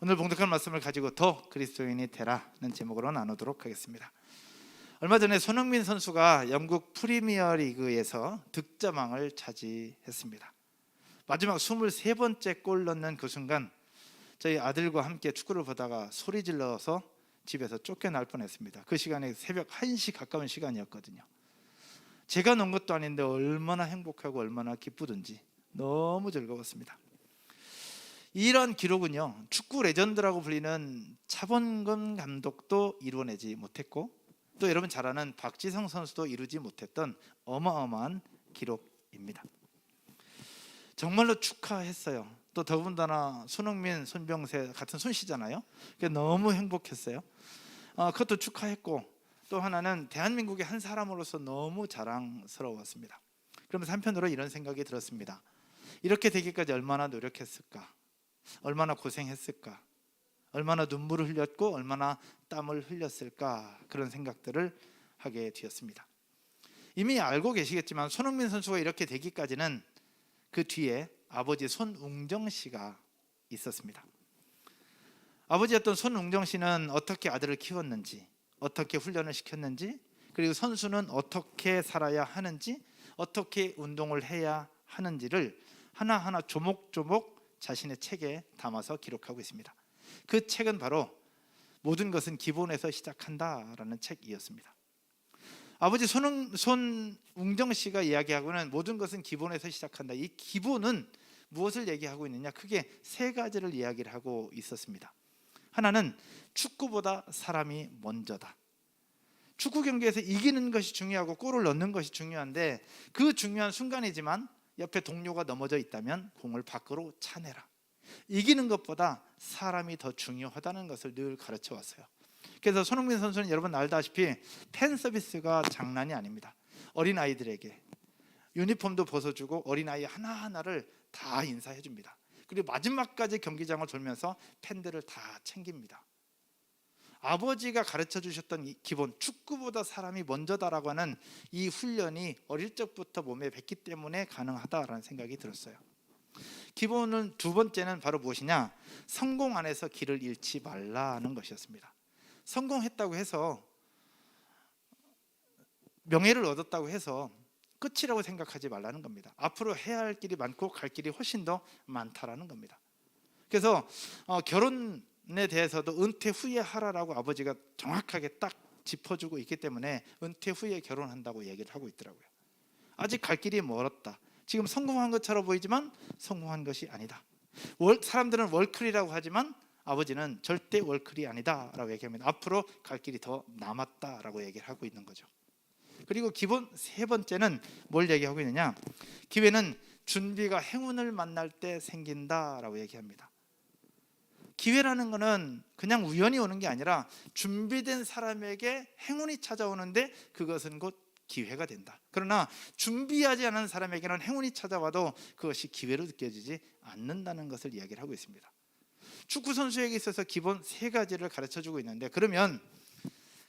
오늘 봉독할 말씀을 가지고 더 그리스도인이 되라는 제목으로 나누도록 하겠습니다. 얼마 전에 손흥민 선수가 영국 프리미어리그에서 득점왕을 차지했습니다. 마지막 23번째 골 넣는 그 순간 저희 아들과 함께 축구를 보다가 소리 질러서 집에서 쫓겨날 뻔했습니다. 그 시간이 새벽 1시 가까운 시간이었거든요. 제가 넣은 것도 아닌데 얼마나 행복하고 얼마나 기쁘든지 너무 즐거웠습니다. 이런 기록은요, 축구 레전드라고 불리는 차범근 감독도 이루어내지 못했고, 또 여러분 잘 아는 박지성 선수도 이루지 못했던 어마어마한 기록입니다. 정말로 축하했어요. 또 더군다나 손흥민, 손병세 같은 손씨잖아요. 너무 행복했어요. 그것도 축하했고, 또 하나는 대한민국의 한 사람으로서 너무 자랑스러웠습니다. 그러면서 한편으로 이런 생각이 들었습니다. 이렇게 되기까지 얼마나 노력했을까, 얼마나 고생했을까, 얼마나 눈물을 흘렸고 얼마나 땀을 흘렸을까, 그런 생각들을 하게 되었습니다. 이미 알고 계시겠지만 손흥민 선수가 이렇게 되기까지는 그 뒤에 아버지 손웅정 씨가 있었습니다. 아버지였던 손웅정 씨는 어떻게 아들을 키웠는지, 어떻게 훈련을 시켰는지, 그리고 선수는 어떻게 살아야 하는지, 어떻게 운동을 해야 하는지를 하나하나 조목조목 자신의 책에 담아서 기록하고 있습니다. 그 책은 바로 모든 것은 기본에서 시작한다라는 책이었습니다. 아버지 손웅정 씨가 이야기하고는 모든 것은 기본에서 시작한다. 이 기본은 무엇을 얘기하고 있느냐? 크게 세 가지를 이야기를 하고 있었습니다. 하나는 축구보다 사람이 먼저다. 축구 경기에서 이기는 것이 중요하고 골을 넣는 것이 중요한데, 그 중요한 순간이지만 옆에 동료가 넘어져 있다면 공을 밖으로 차내라. 이기는 것보다 사람이 더 중요하다는 것을 늘 가르쳐 왔어요. 그래서 손흥민 선수는 여러분 알다시피 팬 서비스가 장난이 아닙니다. 어린아이들에게 유니폼도 벗어주고 어린아이 하나하나를 다 인사해 줍니다. 그리고 마지막까지 경기장을 돌면서 팬들을 다 챙깁니다. 아버지가 가르쳐 주셨던 이 기본, 축구보다 사람이 먼저다라고 하는 이 훈련이 어릴 적부터 몸에 뱄기 때문에 가능하다라는 생각이 들었어요. 기본은 두 번째는 바로 무엇이냐? 성공 안에서 길을 잃지 말라는 것이었습니다. 성공했다고 해서, 명예를 얻었다고 해서 끝이라고 생각하지 말라는 겁니다. 앞으로 해야 할 길이 많고 갈 길이 훨씬 더 많다라는 겁니다. 그래서 결혼에 대해서도 은퇴 후에 하라라고 아버지가 정확하게 딱 짚어주고 있기 때문에 은퇴 후에 결혼한다고 얘기를 하고 있더라고요. 아직 갈 길이 멀었다. 지금 성공한 것처럼 보이지만 성공한 것이 아니다. 사람들은 월클이라고 하지만 아버지는 절대 월클이 아니다라고 얘기합니다. 앞으로 갈 길이 더 남았다라고 얘기를 하고 있는 거죠. 그리고 기본 세 번째는 뭘 얘기하고 있느냐? 기회는 준비가 행운을 만날 때 생긴다라고 얘기합니다. 기회라는 것은 그냥 우연히 오는 게 아니라 준비된 사람에게 행운이 찾아오는데 그것은 곧 기회가 된다. 그러나 준비하지 않은 사람에게는 행운이 찾아와도 그것이 기회로 느껴지지 않는다는 것을 이야기를 하고 있습니다. 축구 선수에게 있어서 기본 세 가지를 가르쳐주고 있는데, 그러면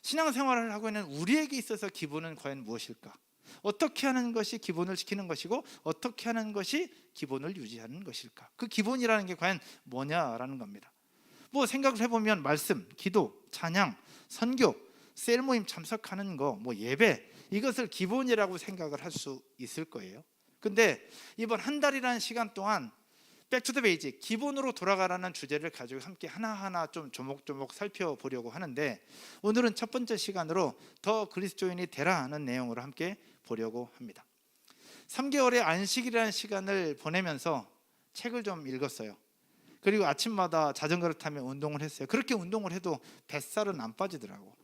신앙생활을 하고 있는 우리에게 있어서 기본은 과연 무엇일까? 어떻게 하는 것이 기본을 지키는 것이고 어떻게 하는 것이 기본을 유지하는 것일까? 그 기본이라는 게 과연 뭐냐라는 겁니다. 생각을 해보면 말씀, 기도, 찬양, 선교, 셀 모임 참석하는 거, 예배, 이것을 기본이라고 생각을 할 수 있을 거예요. 근데 이번 한 달이라는 시간 동안 백투더 베이직, 기본으로 돌아가라는 주제를 가지고 함께 하나하나 좀 조목조목 살펴보려고 하는데, 오늘은 첫 번째 시간으로 더 그리스도인이 되라는 내용으로 함께 보려고 합니다. 3개월의 안식이라는 시간을 보내면서 책을 좀 읽었어요. 그리고 아침마다 자전거를 타며 운동을 했어요. 그렇게 운동을 해도 뱃살은 안 빠지더라고.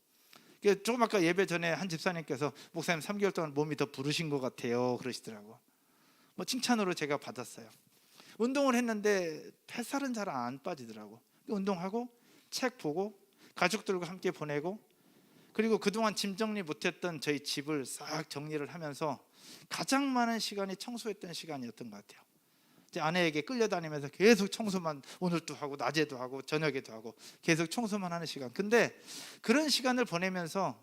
조금 아까 예배 전에 한 집사님께서 목사님 3개월 동안 몸이 더 부르신 것 같아요 그러시더라고. 칭찬으로 제가 받았어요. 운동을 했는데 뱃살은 잘 안 빠지더라고. 운동하고 책 보고 가족들과 함께 보내고, 그리고 그동안 짐 정리 못했던 저희 집을 싹 정리를 하면서 가장 많은 시간이 청소했던 시간이었던 것 같아요. 제 아내에게 끌려다니면서 계속 청소만, 오늘도 하고 낮에도 하고 저녁에도 하고 계속 청소만 하는 시간. 근데 그런 시간을 보내면서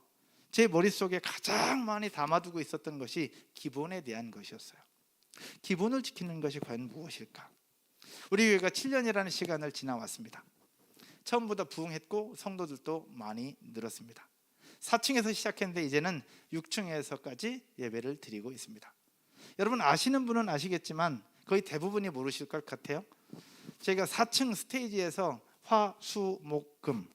제 머릿속에 가장 많이 담아두고 있었던 것이 기본에 대한 것이었어요. 기본을 지키는 것이 과연 무엇일까? 우리 교회가 7년이라는 시간을 지나왔습니다. 처음보다 부흥했고 성도들도 많이 늘었습니다. 4층에서 시작했는데 이제는 6층에서까지 예배를 드리고 있습니다. 여러분 아시는 분은 아시겠지만 거의 대부분이 모르실 것 같아요. 저희가 4층 스테이지에서 화, 수, 목, 금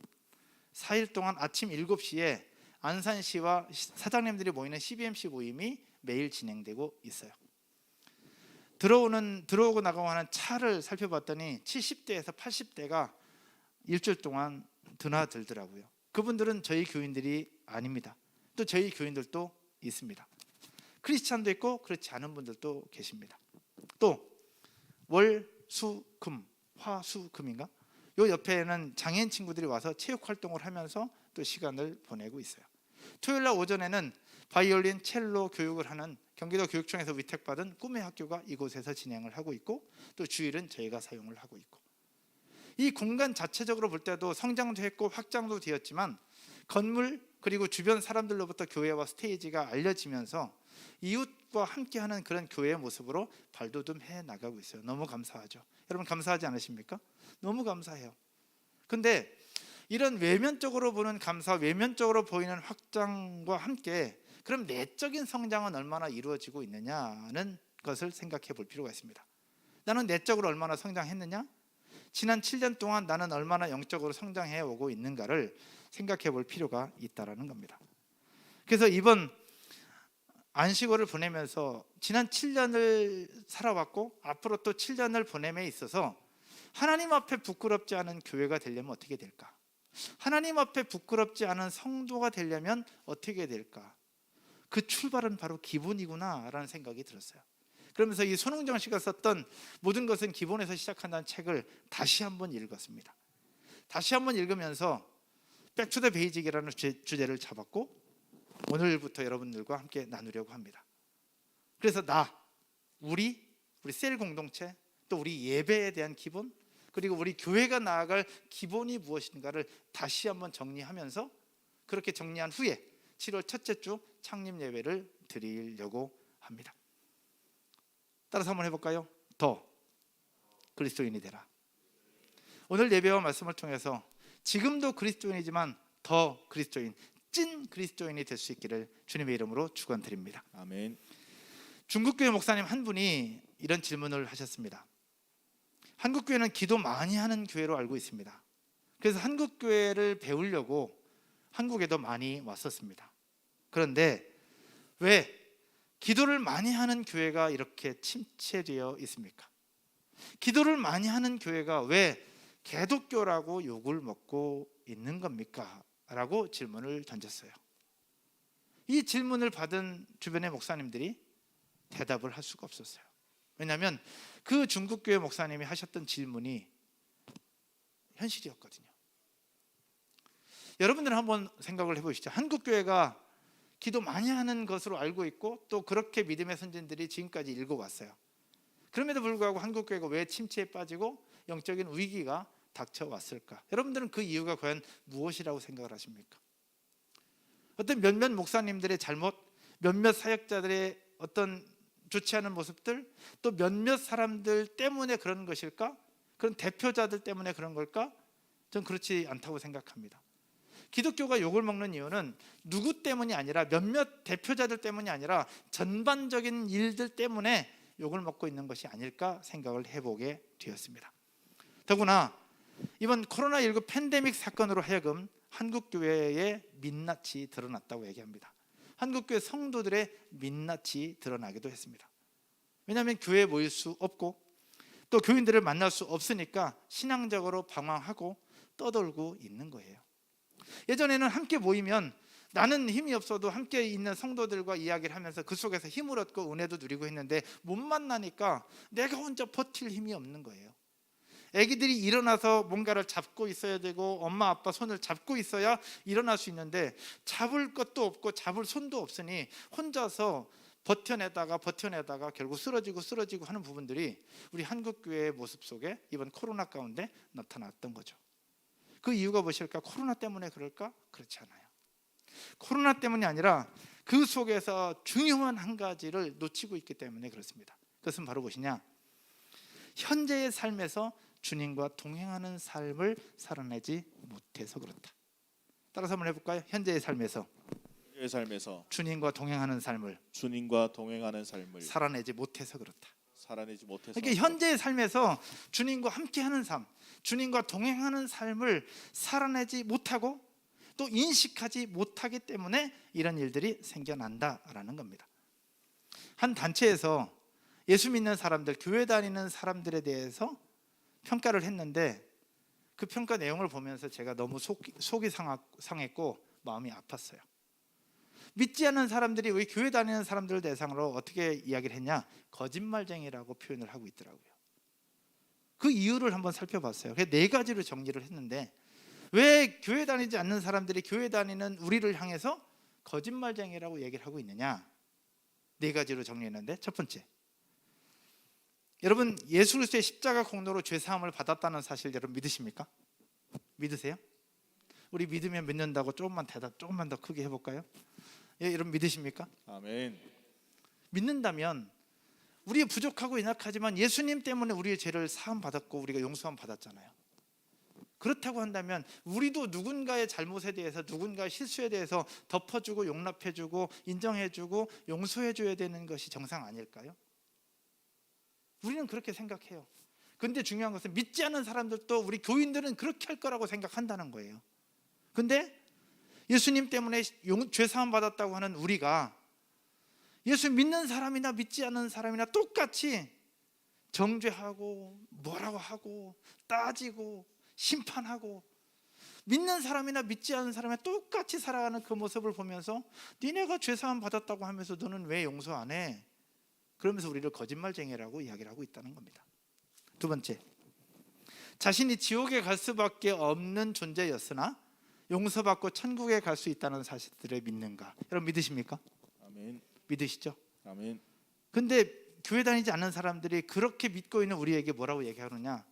4일 동안 아침 7시에 안산시와 사장님들이 모이는 CBMC 모임이 매일 진행되고 있어요. 들어오고 나가고 하는 차를 살펴봤더니 70대에서 80대가 일주일 동안 드나들더라고요. 그분들은 저희 교인들이 아닙니다. 또 저희 교인들도 있습니다. 크리스찬도 있고 그렇지 않은 분들도 계십니다. 또 월, 수, 금, 화, 수, 금인가? 요 옆에는 장애인 친구들이 와서 체육 활동을 하면서 또 시간을 보내고 있어요. 토요일 날 오전에는 바이올린, 첼로 교육을 하는 경기도 교육청에서 위탁받은 꿈의 학교가 이곳에서 진행을 하고 있고 또 주일은 저희가 사용을 하고 있고 이 공간 자체적으로 볼 때도 성장도 했고 확장도 되었지만 건물 그리고 주변 사람들로부터 교회와 스테이지가 알려지면서 이웃과 함께하는 그런 교회의 모습으로 발돋움해 나가고 있어요. 너무 감사하죠. 여러분 감사하지 않으십니까? 너무 감사해요. 근데 이런 외면적으로 보는 감사, 외면적으로 보이는 확장과 함께 그럼 내적인 성장은 얼마나 이루어지고 있느냐는 것을 생각해 볼 필요가 있습니다. 나는 내적으로 얼마나 성장했느냐? 지난 7년 동안 나는 얼마나 영적으로 성장해 오고 있는가를 생각해 볼 필요가 있다라는 겁니다. 그래서 이번 안식월을 보내면서 지난 7년을 살아왔고 앞으로 또 7년을 보냄에 있어서 하나님 앞에 부끄럽지 않은 교회가 되려면 어떻게 될까? 하나님 앞에 부끄럽지 않은 성도가 되려면 어떻게 될까? 그 출발은 바로 기본이구나 라는 생각이 들었어요. 그러면서 이 손흥정 씨가 썼던 모든 것은 기본에서 시작한다는 책을 다시 한번 읽었습니다. 다시 한번 읽으면서 백투더 베이직이라는 주제를 잡았고 오늘부터 여러분들과 함께 나누려고 합니다. 그래서 우리 셀 공동체, 또 우리 예배에 대한 기본, 그리고 우리 교회가 나아갈 기본이 무엇인가를 다시 한번 정리하면서 그렇게 정리한 후에 7월 첫째 주 창립 예배를 드리려고 합니다. 따라서 한번 해볼까요? 더 그리스도인이 되라. 오늘 예배와 말씀을 통해서 지금도 그리스도인이지만 더 그리스도인, 찐 그리스도인이 될 수 있기를 주님의 이름으로 축원드립니다. 아멘. 중국교회 목사님 한 분이 이런 질문을 하셨습니다. 한국교회는 기도 많이 하는 교회로 알고 있습니다. 그래서 한국교회를 배우려고 한국에도 많이 왔었습니다. 그런데 왜 기도를 많이 하는 교회가 이렇게 침체되어 있습니까? 기도를 많이 하는 교회가 왜 개독교라고 욕을 먹고 있는 겁니까? 라고 질문을 던졌어요. 이 질문을 받은 주변의 목사님들이 대답을 할 수가 없었어요. 왜냐하면 그 중국교회 목사님이 하셨던 질문이 현실이었거든요. 여러분들은 한번 생각을 해보시죠. 한국교회가 기도 많이 하는 것으로 알고 있고 또 그렇게 믿음의 선진들이 지금까지 읽어왔어요. 그럼에도 불구하고 한국교회가 왜 침체에 빠지고 영적인 위기가 닥쳐왔을까? 여러분들은 그 이유가 과연 무엇이라고 생각을 하십니까? 어떤 몇몇 목사님들의 잘못, 몇몇 사역자들의 어떤 좋지 않은 모습들, 또 몇몇 사람들 때문에 그런 것일까? 그런 대표자들 때문에 그런 걸까? 전 그렇지 않다고 생각합니다. 기독교가 욕을 먹는 이유는 누구 때문이 아니라 몇몇 대표자들 때문이 아니라 전반적인 일들 때문에 욕을 먹고 있는 것이 아닐까 생각을 해보게 되었습니다. 더구나 이번 코로나19 팬데믹 사건으로 하여금 한국교회의 민낯이 드러났다고 얘기합니다. 한국교회 성도들의 민낯이 드러나기도 했습니다. 왜냐하면 교회에 모일 수 없고 또 교인들을 만날 수 없으니까 신앙적으로 방황하고 떠돌고 있는 거예요. 예전에는 함께 모이면 나는 힘이 없어도 함께 있는 성도들과 이야기를 하면서 그 속에서 힘을 얻고 은혜도 누리고 했는데 못 만나니까 내가 혼자 버틸 힘이 없는 거예요. 아기들이 일어나서 뭔가를 잡고 있어야 되고 엄마 아빠 손을 잡고 있어야 일어날 수 있는데 잡을 것도 없고 잡을 손도 없으니 혼자서 버텨내다가 결국 쓰러지고 하는 부분들이 우리 한국교회의 모습 속에 이번 코로나 가운데 나타났던 거죠. 그 이유가 무엇일까? 코로나 때문에 그럴까? 그렇지 않아요. 코로나 때문이 아니라 그 속에서 중요한 한 가지를 놓치고 있기 때문에 그렇습니다. 그것은 바로 무엇이냐? 현재의 삶에서 주님과 동행하는 삶을 살아내지 못해서 그렇다. 따라서 한번 해볼까요? 현재의 삶에서 주님과 동행하는 삶을 살아내지 못해서 그렇다. 그러니까 현재의 삶에서 주님과 함께하는 삶, 주님과 동행하는 삶을 살아내지 못하고 또 인식하지 못하기 때문에 이런 일들이 생겨난다라는 겁니다. 한 단체에서 예수 믿는 사람들, 교회 다니는 사람들에 대해서 평가를 했는데 그 평가 내용을 보면서 제가 너무 속이 상했고 마음이 아팠어요. 믿지 않는 사람들이 우리 교회 다니는 사람들을 대상으로 어떻게 이야기를 했냐? 거짓말쟁이라고 표현을 하고 있더라고요. 그 이유를 한번 살펴봤어요. 그래서 4가지로 정리를 했는데 왜 교회 다니지 않는 사람들이 교회 다니는 우리를 향해서 거짓말쟁이라고 얘기를 하고 있느냐? 4가지로 정리했는데 첫 번째, 여러분 예수 그리스도의 십자가 공로로 죄 사함을 받았다는 사실 여러분 믿으십니까? 믿으세요? 우리 믿으면 믿는다고 조금만 더 크게 해볼까요? 예, 여러분 믿으십니까? 아멘. 믿는다면 우리 부족하고 연약하지만 예수님 때문에 우리의 죄를 사함 받았고 우리가 용서함 받았잖아요. 그렇다고 한다면 우리도 누군가의 잘못에 대해서 누군가의 실수에 대해서 덮어주고 용납해주고 인정해주고 용서해줘야 되는 것이 정상 아닐까요? 우리는 그렇게 생각해요. 근데 중요한 것은 믿지 않는 사람들도 우리 교인들은 그렇게 할 거라고 생각한다는 거예요. 근데 예수님 때문에 죄사함 받았다고 하는 우리가 예수 믿는 사람이나 믿지 않는 사람이나 똑같이 정죄하고 뭐라고 하고 따지고 심판하고 믿는 사람이나 믿지 않는 사람이 똑같이 살아가는 그 모습을 보면서 니네가 죄사함 받았다고 하면서 너는 왜 용서 안 해? 그러면서 우리를 거짓말쟁이라고 이야기를 하고 있다는 겁니다. 두 번째, 자신이 지옥에 갈 수밖에 없는 존재였으나 용서받고 천국에 갈 수 있다는 사실들을 믿는가? 여러분 믿으십니까? 아멘. 믿으시죠? 아멘. 근데 교회 다니지 않는 사람들이 그렇게 믿고 있는 우리에게 뭐라고 얘기하느냐?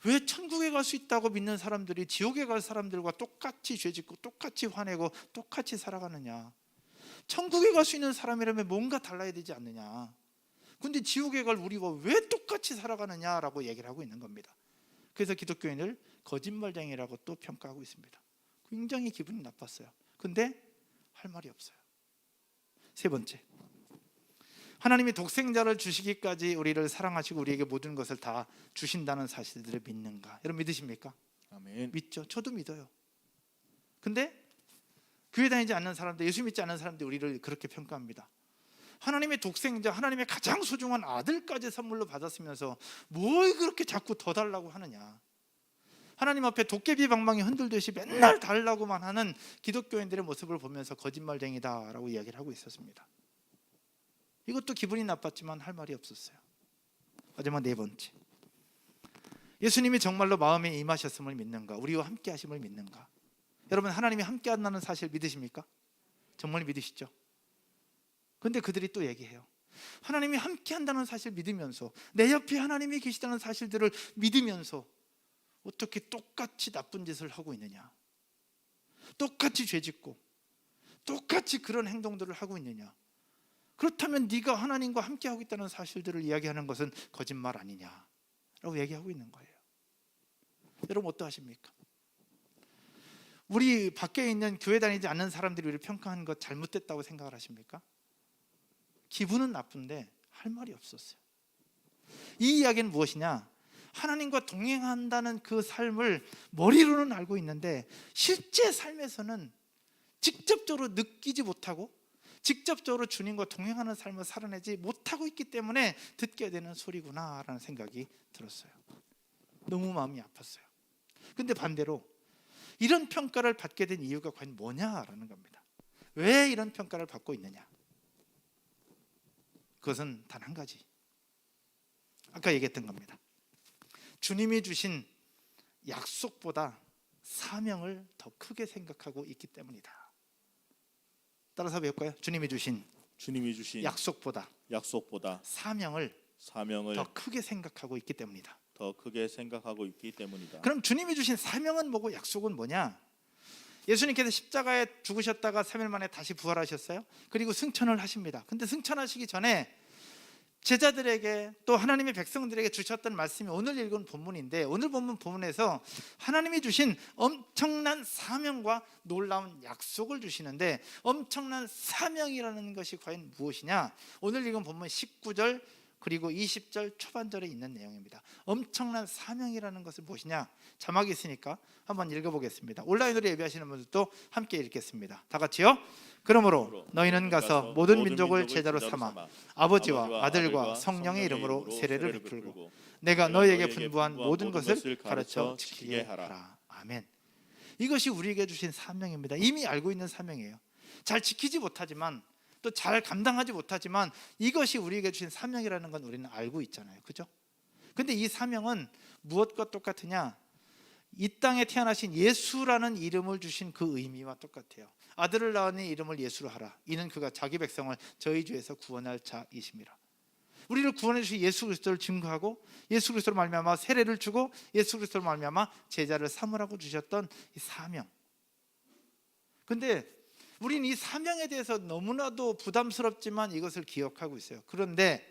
왜 천국에 갈 수 있다고 믿는 사람들이 지옥에 갈 사람들과 똑같이 죄짓고 똑같이 화내고 똑같이 살아가느냐? 천국에 갈 수 있는 사람이라면 뭔가 달라야 되지 않느냐? 근데 지옥에 갈 우리가 왜 똑같이 살아가느냐라고 얘기를 하고 있는 겁니다. 그래서 기독교인을 거짓말쟁이라고 또 평가하고 있습니다. 굉장히 기분이 나빴어요. 근데 할 말이 없어요. 세 번째, 하나님이 독생자를 주시기까지 우리를 사랑하시고 우리에게 모든 것을 다 주신다는 사실들을 믿는가? 여러분 믿으십니까? 아멘. 믿죠. 저도 믿어요. 근데 교회 다니지 않는 사람들, 예수 믿지 않는 사람들이 우리를 그렇게 평가합니다. 하나님의 독생자, 하나님의 가장 소중한 아들까지 선물로 받았으면서 뭘 그렇게 자꾸 더 달라고 하느냐? 하나님 앞에 도깨비 방망이 흔들듯이 맨날 달라고만 하는 기독교인들의 모습을 보면서 거짓말쟁이다라고 이야기를 하고 있었습니다. 이것도 기분이 나빴지만 할 말이 없었어요. 마지막 네 번째, 예수님이 정말로 마음에 임하셨음을 믿는가? 우리와 함께 하심을 믿는가? 여러분 하나님이 함께 한다는 사실 믿으십니까? 정말 믿으시죠? 근데 그들이 또 얘기해요. 하나님이 함께 한다는 사실 믿으면서 내 옆에 하나님이 계시다는 사실들을 믿으면서 어떻게 똑같이 나쁜 짓을 하고 있느냐? 똑같이 죄짓고 똑같이 그런 행동들을 하고 있느냐? 그렇다면 네가 하나님과 함께하고 있다는 사실들을 이야기하는 것은 거짓말 아니냐라고 얘기하고 있는 거예요. 여러분 어떠하십니까? 우리 밖에 있는 교회 다니지 않는 사람들이 우리를 평가하는 것 잘못됐다고 생각을 하십니까? 기분은 나쁜데 할 말이 없었어요. 이 이야기는 무엇이냐? 하나님과 동행한다는 그 삶을 머리로는 알고 있는데 실제 삶에서는 직접적으로 느끼지 못하고 직접적으로 주님과 동행하는 삶을 살아내지 못하고 있기 때문에 듣게 되는 소리구나라는 생각이 들었어요. 너무 마음이 아팠어요. 근데 반대로 이런 평가를 받게 된 이유가 과연 뭐냐라는 겁니다. 왜 이런 평가를 받고 있느냐? 그것은 단 한 가지. 아까 얘기했던 겁니다. 주님이 주신 약속보다 사명을 더 크게 생각하고 있기 때문이다. 따라서 배울까요? 주님이 주신 약속보다 사명을 더 크게 생각하고 있기 때문이다. 그럼 주님이 주신 사명은 뭐고 약속은 뭐냐? 예수님께서 십자가에 죽으셨다가 3일 만에 다시 부활하셨어요. 그리고 승천을 하십니다. 근데 승천하시기 전에 제자들에게 또 하나님의 백성들에게 주셨던 말씀이 오늘 읽은 본문인데, 오늘 본문에서 하나님이 주신 엄청난 사명과 놀라운 약속을 주시는데, 엄청난 사명이라는 것이 과연 무엇이냐? 오늘 읽은 본문 19절 그리고 20절 초반절에 있는 내용입니다. 엄청난 사명이라는 것은 무엇이냐? 자막이 있으니까 한번 읽어보겠습니다. 온라인으로 예배하시는 분들도 함께 읽겠습니다. 다 같이요. 그러므로 너희는 가서 모든 민족을 제자로 삼아 아버지와 아들과 성령의 이름으로 세례를 베풀고 내가 너희에게 분부한 모든 것을 가르쳐 지키게 하라. 아멘. 이것이 우리에게 주신 사명입니다. 이미 알고 있는 사명이에요. 잘 지키지 못하지만, 또 잘 감당하지 못하지만, 이것이 우리에게 주신 사명이라는 건 우리는 알고 있잖아요. 그죠? 근데 이 사명은 무엇과 똑같으냐? 이 땅에 태어나신 예수라는 이름을 주신 그 의미와 똑같아요. 아들을 낳으니 이름을 예수로 하라. 이는 그가 자기 백성을 저희 죄에서 구원할 자이심이라. 우리를 구원해 주신 예수 그리스도를 증거하고, 예수 그리스도로 말미암아 세례를 주고, 예수 그리스도로 말미암아 제자를 삼으라고 주셨던 이 사명. 근데 우리는 이 사명에 대해서 너무나도 부담스럽지만 이것을 기억하고 있어요. 그런데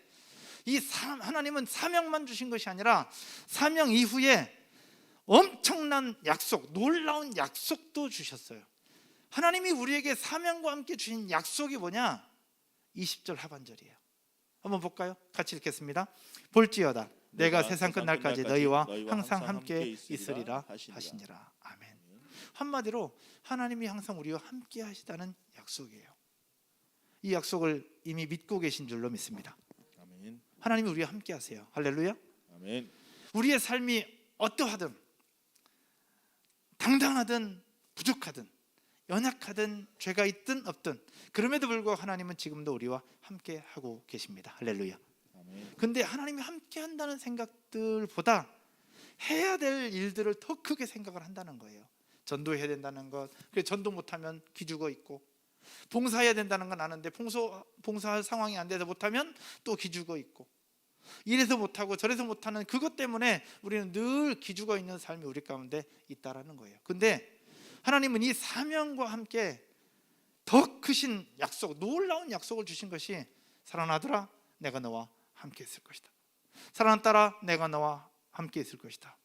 하나님은 사명만 주신 것이 아니라 사명 이후에 엄청난 약속, 놀라운 약속도 주셨어요. 하나님이 우리에게 사명과 함께 주신 약속이 뭐냐? 20절 하반절이에요. 한번 볼까요? 같이 읽겠습니다. 볼지어다 내가 세상 끝날까지 너희와 항상 함께 있으리라 하시니라. 아멘. 한마디로 하나님이 항상 우리와 함께 하시다는 약속이에요. 이 약속을 이미 믿고 계신 줄로 믿습니다. 아멘. 하나님이 우리와 함께 하세요. 할렐루야. 아멘. 우리의 삶이 어떠하든, 당당하든 부족하든, 연약하든 죄가 있든 없든, 그럼에도 불구하고 하나님은 지금도 우리와 함께 하고 계십니다. 할렐루야. 아멘. 근데 하나님이 함께 한다는 생각들보다 해야 될 일들을 더 크게 생각을 한다는 거예요. 전도해야 된다는 것, 그래 전도 못하면 기죽어 있고, 봉사해야 된다는 건 아는데 봉사할 상황이 안 돼서 못하면 또 기죽어 있고, 이래서 못하고 저래서 못하는 그것 때문에 우리는 늘 기죽어 있는 삶이 우리 가운데 있다라는 거예요. 근데 하나님은 이 사명과 함께 더 크신 약속, 놀라운 약속을 주신 것이, 사랑하는 아들아 내가 너와 함께 있을 것이다. 사랑하는 딸아 내가 너와 함께 있을 것이다.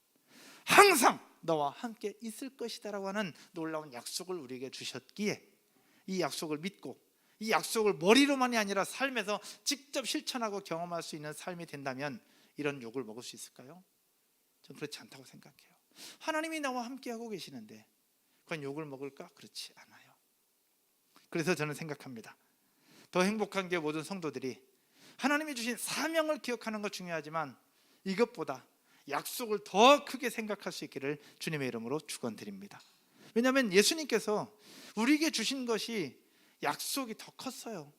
항상 너와 함께 있을 것이다 라고 하는 놀라운 약속을 우리에게 주셨기에, 이 약속을 믿고 이 약속을 머리로만이 아니라 삶에서 직접 실천하고 경험할 수 있는 삶이 된다면 이런 욕을 먹을 수 있을까요? 저는 그렇지 않다고 생각해요. 하나님이 나와 함께하고 계시는데 과연 욕을 먹을까? 그렇지 않아요. 그래서 저는 생각합니다. 더 행복한 게 모든 성도들이 하나님이 주신 사명을 기억하는 것 중요하지만 이것보다 약속을 더 크게 생각할 수 있기를 주님의 이름으로 축원드립니다. 왜냐하면 예수님께서 우리에게 주신 것이 약속이 더 컸어요.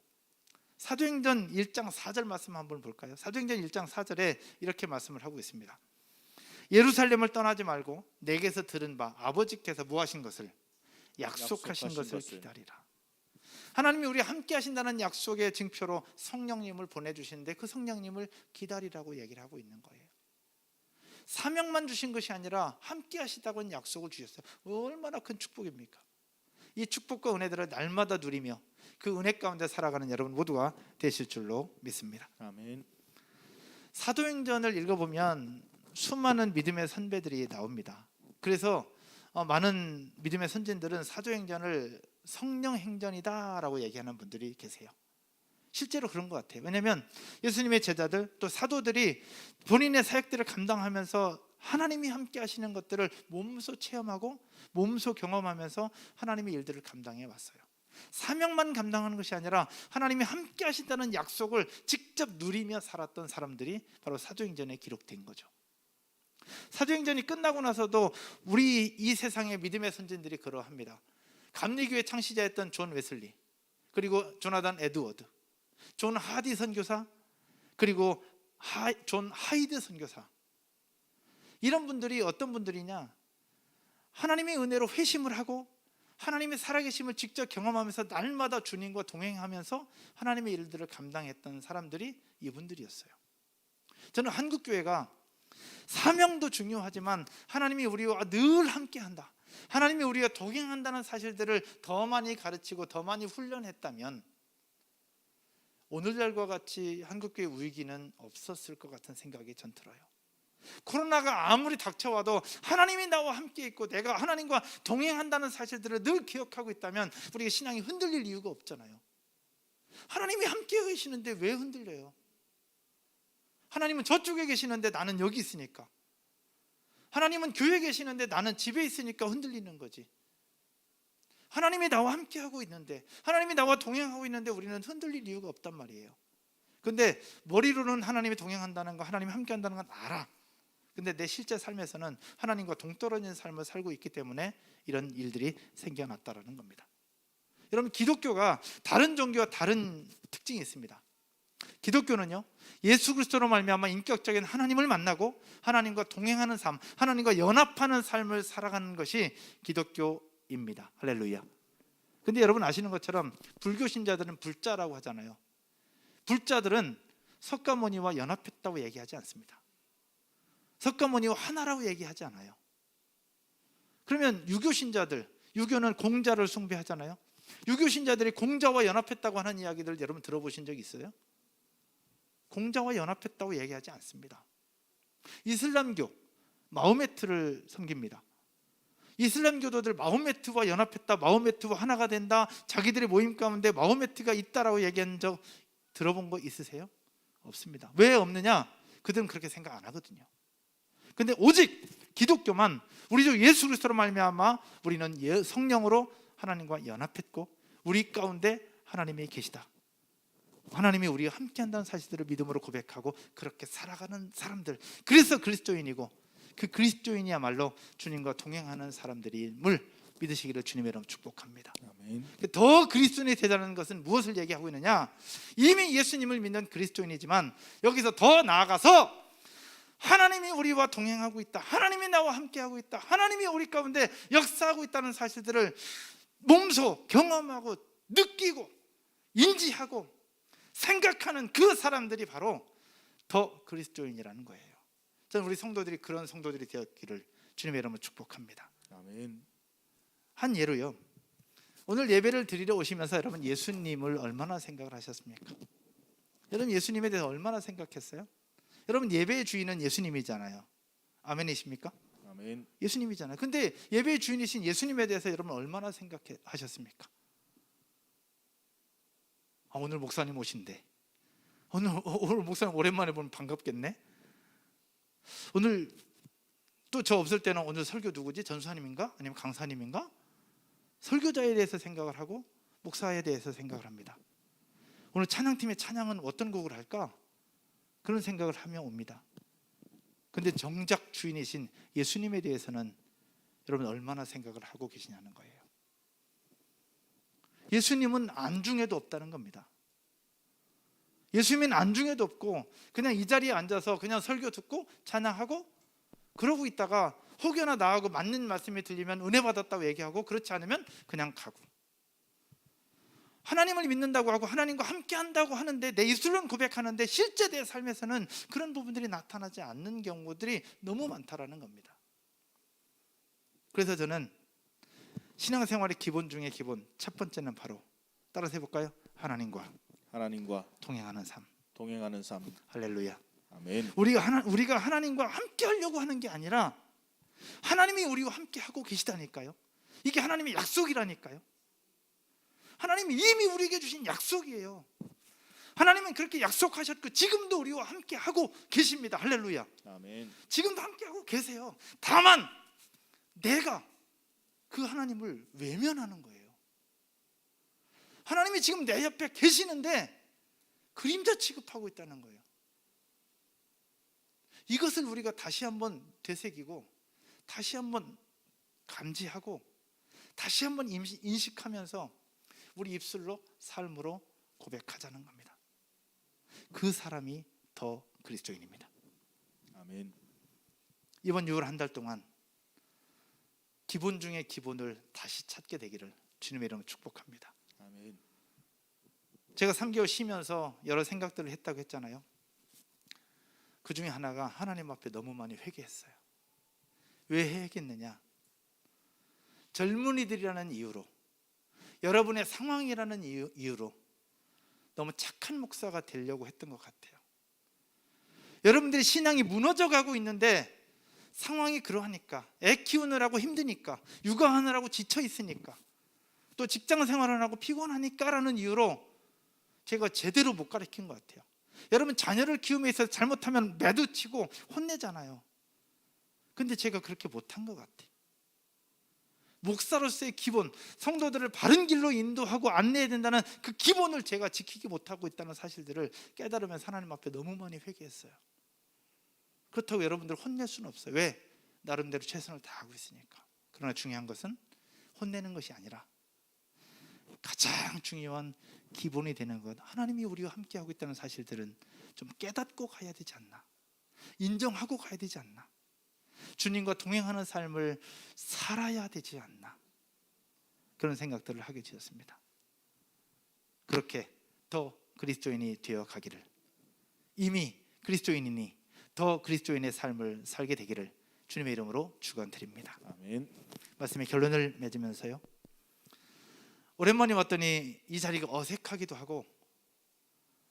사도행전 1장 4절 말씀 한번 볼까요? 사도행전 1장 4절에 이렇게 말씀을 하고 있습니다. 예루살렘을 떠나지 말고 내게서 들은 바 아버지께서 무하신 것을 약속하신 것을 기다리라. 하나님이 우리 함께 하신다는 약속의 증표로 성령님을 보내주시는데 그 성령님을 기다리라고 얘기를 하고 있는 거예요. 사명만 주신 것이 아니라 함께 하시다고는 약속을 주셨어요. 얼마나 큰 축복입니까? 이 축복과 은혜들을 날마다 누리며 그 은혜 가운데 살아가는 여러분 모두가 되실 줄로 믿습니다. 아멘. 사도행전을 읽어보면 수많은 믿음의 선배들이 나옵니다. 그래서 많은 믿음의 선진들은 사도행전을 성령행전이다라고 얘기하는 분들이 계세요. 실제로 그런 것 같아요. 왜냐하면 예수님의 제자들 또 사도들이 본인의 사역들을 감당하면서 하나님이 함께 하시는 것들을 몸소 체험하고 몸소 경험하면서 하나님의 일들을 감당해 왔어요. 사명만 감당하는 것이 아니라 하나님이 함께 하신다는 약속을 직접 누리며 살았던 사람들이 바로 사도행전에 기록된 거죠. 사도행전이 끝나고 나서도 우리 이 세상의 믿음의 선진들이 그러합니다. 감리교회 창시자였던 존 웨슬리, 그리고 조나단 에드워드, 존 하디 선교사, 그리고 존 하이드 선교사, 이런 분들이 어떤 분들이냐? 하나님의 은혜로 회심을 하고 하나님의 살아계심을 직접 경험하면서 날마다 주님과 동행하면서 하나님의 일들을 감당했던 사람들이 이분들이었어요. 저는 한국교회가 사명도 중요하지만 하나님이 우리와 늘 함께한다, 하나님이 우리와 동행한다는 사실들을 더 많이 가르치고 더 많이 훈련했다면 오늘날과 같이 한국교회 위기는 없었을 것 같은 생각이 전 들어요. 코로나가 아무리 닥쳐와도 하나님이 나와 함께 있고 내가 하나님과 동행한다는 사실들을 늘 기억하고 있다면 우리가 신앙이 흔들릴 이유가 없잖아요. 하나님이 함께 계시는데 왜 흔들려요? 하나님은 저쪽에 계시는데 나는 여기 있으니까. 하나님은 교회에 계시는데 나는 집에 있으니까 흔들리는 거지. 하나님이 나와 함께하고 있는데, 하나님이 나와 동행하고 있는데 우리는 흔들릴 이유가 없단 말이에요. 근데 머리로는 하나님이 동행한다는 거, 하나님이 함께한다는 건 알아. 근데 내 실제 삶에서는 하나님과 동떨어진 삶을 살고 있기 때문에 이런 일들이 생겨났다라는 겁니다. 여러분, 기독교가 다른 종교와 다른 특징이 있습니다. 기독교는요, 예수 그리스도로 말미암아 인격적인 하나님을 만나고 하나님과 동행하는 삶, 하나님과 연합하는 삶을 살아가는 것이 기독교입니다. 할렐루야. 근데 여러분 아시는 것처럼 불교 신자들은 불자라고 하잖아요. 불자들은 석가모니와 연합했다고 얘기하지 않습니다. 석가모니와 하나라고 얘기하지 않아요. 그러면 유교 신자들, 유교는 공자를 숭배하잖아요. 유교 신자들이 공자와 연합했다고 하는 이야기들 여러분 들어보신 적 있어요? 공자와 연합했다고 얘기하지 않습니다. 이슬람교 마호메트를 섬깁니다. 이슬람교도들 마호메트와 연합했다, 마호메트와 하나가 된다, 자기들의 모임 가운데 마호메트가 있다라고 얘기한 적 들어본 거 있으세요? 없습니다. 왜 없느냐? 그들은 그렇게 생각 안 하거든요. 근데 오직 기독교만 우리 주 예수 그리스도로 말미암아 우리는 성령으로 하나님과 연합했고 우리 가운데 하나님이 계시다, 하나님이 우리와 함께한다는 사실들을 믿음으로 고백하고 그렇게 살아가는 사람들, 그래서 그리스도인이고 그 그리스도인이야말로 주님과 동행하는 사람들임을 믿으시기를 주님의 이름으로 축복합니다. 아멘. 더 그리스도인이 되자는 것은 무엇을 얘기하고 있느냐? 이미 예수님을 믿는 그리스도인이지만 여기서 더 나아가서 하나님이 우리와 동행하고 있다, 하나님이 나와 함께하고 있다, 하나님이 우리 가운데 역사하고 있다는 사실들을 몸소 경험하고 느끼고 인지하고 생각하는 그 사람들이 바로 더 그리스도인이라는 거예요. 저는 우리 성도들이 그런 성도들이 되었기를 주님의 이름으로 축복합니다. 아멘. 한 예로요, 오늘 예배를 드리러 오시면서 여러분 예수님을 얼마나 생각을 하셨습니까? 여러분 예수님에 대해서 얼마나 생각했어요? 여러분 예배의 주인은 예수님이잖아요. 아멘이십니까? 아멘. 예수님이잖아요. 근데 예배의 주인이신 예수님에 대해서 여러분 얼마나 생각하셨습니까? 오늘 목사님 오신대. 오늘 목사님 오랜만에 보면 반갑겠네. 오늘 또 저 없을 때는 오늘 설교 누구지? 전수사님인가? 아니면 강사님인가? 설교자에 대해서 생각을 하고 목사에 대해서 생각을 합니다. 오늘 찬양팀의 찬양은 어떤 곡을 할까? 그런 생각을 하며 옵니다. 근데 정작 주인이신 예수님에 대해서는 여러분 얼마나 생각을 하고 계시냐는 거예요. 예수님은 안중에도 없다는 겁니다. 예수님은 안중에도 없고 그냥 이 자리에 앉아서 그냥 설교 듣고 찬양하고 그러고 있다가 혹여나 나하고 맞는 말씀이 들리면 은혜 받았다고 얘기하고 그렇지 않으면 그냥 가고, 하나님을 믿는다고 하고 하나님과 함께 한다고 하는데 내 입술로는 고백하는데 실제 내 삶에서는 그런 부분들이 나타나지 않는 경우들이 너무 많다라는 겁니다. 그래서 저는 신앙생활의 기본 중에 기본 첫 번째는 바로 따라서 해볼까요? 하나님과 동행하는 삶. 동행하는 삶. 할렐루야. 아멘. 우리가 하나님과 함께 하려고 하는 게 아니라 하나님이 우리와 함께 하고 계시다니까요. 이게 하나님의 약속이라니까요. 하나님이 이미 우리에게 주신 약속이에요. 하나님은 그렇게 약속하셨고 지금도 우리와 함께 하고 계십니다. 할렐루야. 아멘. 지금도 함께 하고 계세요. 다만 내가 그 하나님을 외면하는 거예요. 하나님이 지금 내 옆에 계시는데 그림자 취급하고 있다는 거예요. 이것을 우리가 다시 한번 되새기고 다시 한번 감지하고 다시 한번 인식하면서 우리 입술로 삶으로 고백하자는 겁니다. 그 사람이 더 그리스도인입니다. 아멘. 이번 6월 한 달 동안 기본 중에 기본을 다시 찾게 되기를 주님의 이름으로 축복합니다. 아멘. 제가 3개월 쉬면서 여러 생각들을 했다고 했잖아요. 그 중에 하나가 하나님 앞에 너무 많이 회개했어요. 왜 회개했느냐? 젊은이들이라는 이유로, 여러분의 상황이라는 이유로 너무 착한 목사가 되려고 했던 것 같아요. 여러분들이 신앙이 무너져가고 있는데 상황이 그러하니까, 애 키우느라고 힘드니까, 육아하느라고 지쳐 있으니까, 또 직장 생활하느라고 피곤하니까라는 이유로 제가 제대로 못 가르친 것 같아요. 여러분, 자녀를 키움에 있어서 잘못하면 매두치고 혼내잖아요. 근데 제가 그렇게 못한 것 같아요. 목사로서의 기본, 성도들을 바른 길로 인도하고 안내해야 된다는 그 기본을 제가 지키지 못하고 있다는 사실들을 깨달으면서 하나님 앞에 너무 많이 회개했어요. 그렇다고 여러분들 혼낼 수는 없어요. 왜? 나름대로 최선을 다하고 있으니까. 그러나 중요한 것은 혼내는 것이 아니라 가장 중요한 기본이 되는 것, 하나님이 우리와 함께하고 있다는 사실들은 좀 깨닫고 가야 되지 않나, 인정하고 가야 되지 않나, 주님과 동행하는 삶을 살아야 되지 않나, 그런 생각들을 하게 되었습니다. 그렇게 더 그리스도인이 되어 가기를, 이미 그리스도인이니 더 그리스도인의 삶을 살게 되기를 주님의 이름으로 축원드립니다. 아멘. 말씀의 결론을 맺으면서요, 오랜만에 왔더니 이 자리가 어색하기도 하고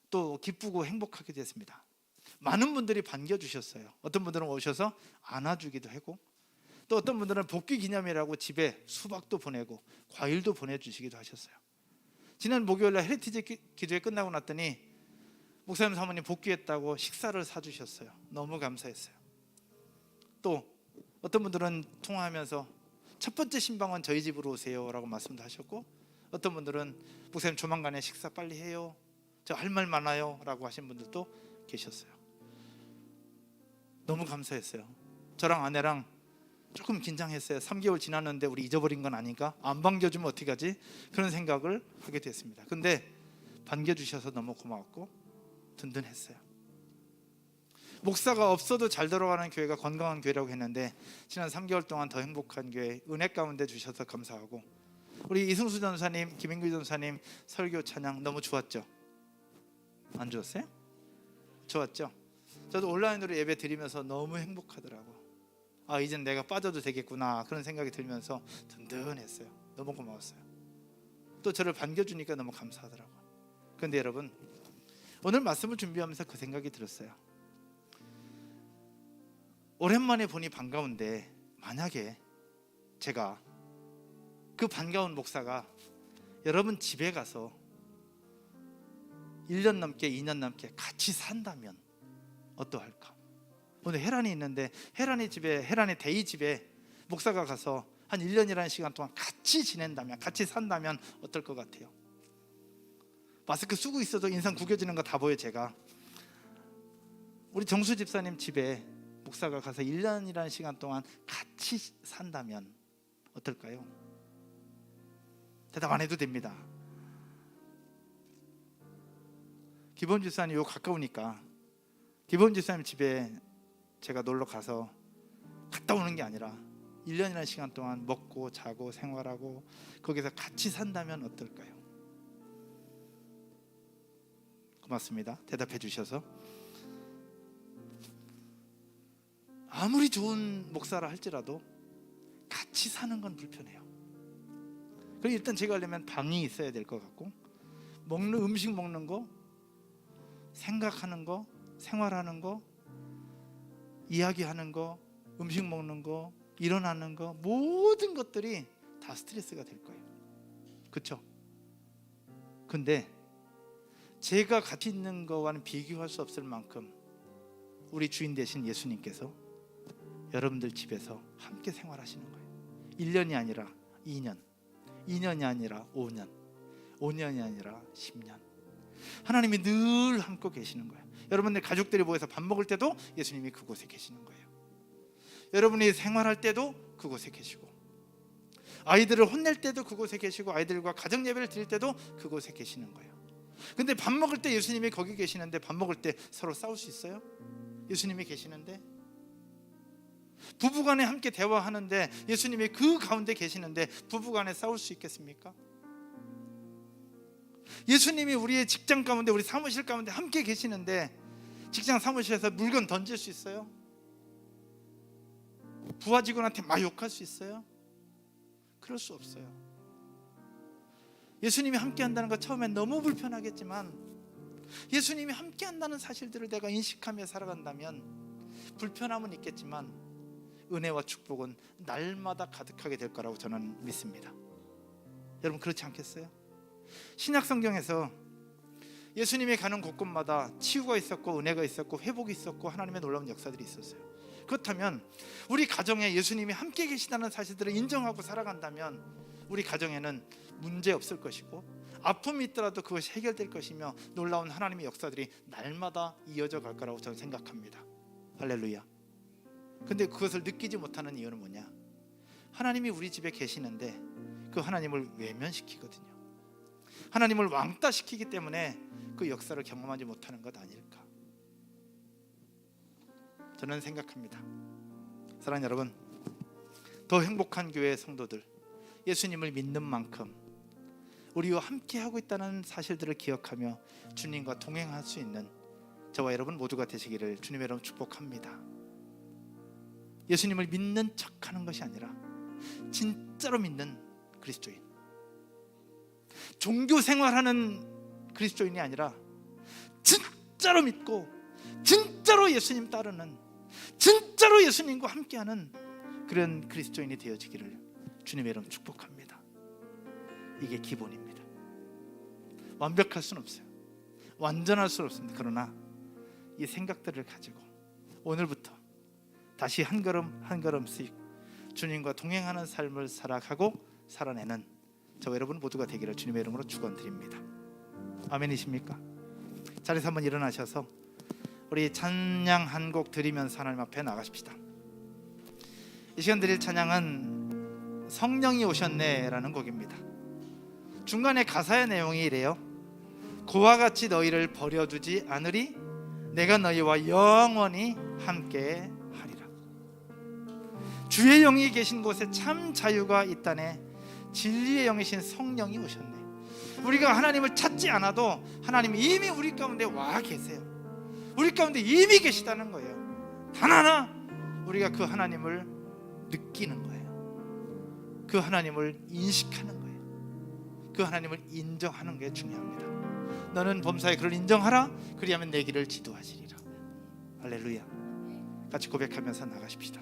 또 기쁘고 행복하기도 했습니다. 많은 분들이 반겨주셨어요. 어떤 분들은 오셔서 안아주기도 하고, 또 어떤 분들은 복귀 기념이라고 집에 수박도 보내고 과일도 보내주시기도 하셨어요. 지난 목요일날 헤리티지 기도회 끝나고 났더니 목사님 사모님 복귀했다고 식사를 사주셨어요. 너무 감사했어요. 또 어떤 분들은 통화하면서 첫 번째 신방은 저희 집으로 오세요 라고 말씀도 하셨고, 어떤 분들은 목사님 조만간에 식사 빨리 해요, 저 할 말 많아요 라고 하신 분들도 계셨어요. 너무 감사했어요. 저랑 아내랑 조금 긴장했어요. 3개월 지났는데 우리 잊어버린 건 아닌가? 안 반겨주면 어떻게 하지? 그런 생각을 하게 됐습니다. 근데 반겨주셔서 너무 고마웠고 든든했어요. 목사가 없어도 잘 돌아가는 교회가 건강한 교회라고 했는데 지난 3개월 동안 더 행복한 교회, 은혜 가운데 주셔서 감사하고, 우리 이승수 전사님, 김인규 전사님 설교 찬양 너무 좋았죠? 안 좋았어요? 좋았죠? 저도 온라인으로 예배 드리면서 너무 행복하더라고. 아, 이젠 내가 빠져도 되겠구나, 그런 생각이 들면서 든든했어요. 너무 고마웠어요. 또 저를 반겨주니까 너무 감사하더라고요. 그런데 여러분, 오늘 말씀을 준비하면서 그 생각이 들었어요. 오랜만에 보니 반가운데 만약에 제가 그 반가운 목사가 여러분 집에 가서 1년 넘게 2년 넘게 같이 산다면 어떠할까? 오늘 헤란이 있는데 헤란이 데이 집에 목사가 가서 한 1년이라는 시간 동안 같이 지낸다면, 같이 산다면 어떨 것 같아요? 마스크 쓰고 있어도 인상 구겨지는 거 다 보여. 제가 우리 정수 집사님 집에 목사가 가서 1년이라는 시간 동안 같이 산다면 어떨까요? 대답 안 해도 됩니다. 기본 집사님 요 가까우니까 기본 집사님 집에 제가 놀러 가서 갔다 오는 게 아니라 1년이라는 시간 동안 먹고 자고 생활하고 거기서 같이 산다면 어떨까요? 고맙습니다. 대답해 주셔서. 아무리 좋은 목사라 할지라도 같이 사는 건 불편해요. 그럼 일단 제가 하려면 방이 있어야 될 것 같고, 음식 먹는 거, 생각하는 거, 생활하는 거, 이야기하는 거, 음식 먹는 거, 일어나는 거, 모든 것들이 다 스트레스가 될 거예요. 그렇죠? 근데 제가 같이 있는 거와는 비교할 수 없을 만큼 우리 주인 되신 예수님께서 여러분들 집에서 함께 생활하시는 거예요. 1년이 아니라 2년, 2년이 아니라 5년, 5년이 아니라 10년. 하나님이 늘 함께 계시는 거예요. 여러분들 가족들이 모여서 밥 먹을 때도 예수님이 그곳에 계시는 거예요. 여러분이 생활할 때도 그곳에 계시고, 아이들을 혼낼 때도 그곳에 계시고, 아이들과 가정 예배를 드릴 때도 그곳에 계시는 거예요. 근데 밥 먹을 때 예수님이 거기 계시는데 밥 먹을 때 서로 싸울 수 있어요? 예수님이 계시는데. 부부간에 함께 대화하는데 예수님이 그 가운데 계시는데 부부간에 싸울 수 있겠습니까? 예수님이 우리의 직장 가운데, 우리 사무실 가운데 함께 계시는데 직장 사무실에서 물건 던질 수 있어요? 부하 직원한테 막 욕할 수 있어요? 그럴 수 없어요. 예수님이 함께 한다는 거 처음엔 너무 불편하겠지만 예수님이 함께 한다는 사실들을 내가 인식하며 살아간다면 불편함은 있겠지만 은혜와 축복은 날마다 가득하게 될 거라고 저는 믿습니다. 여러분 그렇지 않겠어요? 신약 성경에서 예수님이 가는 곳곳마다 치유가 있었고 은혜가 있었고 회복이 있었고 하나님의 놀라운 역사들이 있었어요. 그렇다면 우리 가정에 예수님이 함께 계시다는 사실들을 인정하고 살아간다면 우리 가정에는 문제 없을 것이고 아픔이 있더라도 그것이 해결될 것이며 놀라운 하나님의 역사들이 날마다 이어져 갈 거라고 저는 생각합니다. 할렐루야. 근데 그것을 느끼지 못하는 이유는 뭐냐? 하나님이 우리 집에 계시는데 그 하나님을 외면시키거든요. 하나님을 왕따시키기 때문에 그 역사를 경험하지 못하는 것 아닐까? 저는 생각합니다. 사랑하는 여러분, 더 행복한 교회의 성도들, 예수님을 믿는 만큼 우리와 함께하고 있다는 사실들을 기억하며 주님과 동행할 수 있는 저와 여러분 모두가 되시기를 주님의 이름으로 축복합니다. 예수님을 믿는 척하는 것이 아니라 진짜로 믿는 그리스도인, 종교 생활하는 그리스도인이 아니라 진짜로 믿고 진짜로 예수님 따르는, 진짜로 예수님과 함께하는 그런 그리스도인이 되어지기를 주님의 이름 축복합니다. 이게 기본입니다. 완벽할 수는 없어요. 완전할 수는 없습니다. 그러나 이 생각들을 가지고 오늘부터 다시 한 걸음 한 걸음씩 주님과 동행하는 삶을 살아가고 살아내는 저와 여러분 모두가 되기를 주님의 이름으로 축원드립니다. 아멘이십니까? 자리에서 한번 일어나셔서 우리 찬양 한 곡 드리면서 하나님 앞에 나가십시다. 이 시간 드릴 찬양은 성령이 오셨네라는 곡입니다. 중간에 가사의 내용이 이래요. 그와 같이 너희를 버려두지 않으리 내가 너희와 영원히 함께 하리라. 주의 영이 계신 곳에 참 자유가 있다네. 진리의 영이신 성령이 오셨네. 우리가 하나님을 찾지 않아도 하나님이 이미 우리 가운데 와 계세요. 우리 가운데 이미 계시다는 거예요. 단 하나 우리가 그 하나님을 느끼는 거예요. 그 하나님을 인식하는 거예요. 그 하나님을 인정하는 게 중요합니다. 너는 범사에 그를 인정하라. 그리하면 내 길을 지도하시리라. 할렐루야. 같이 고백하면서 나가십시다.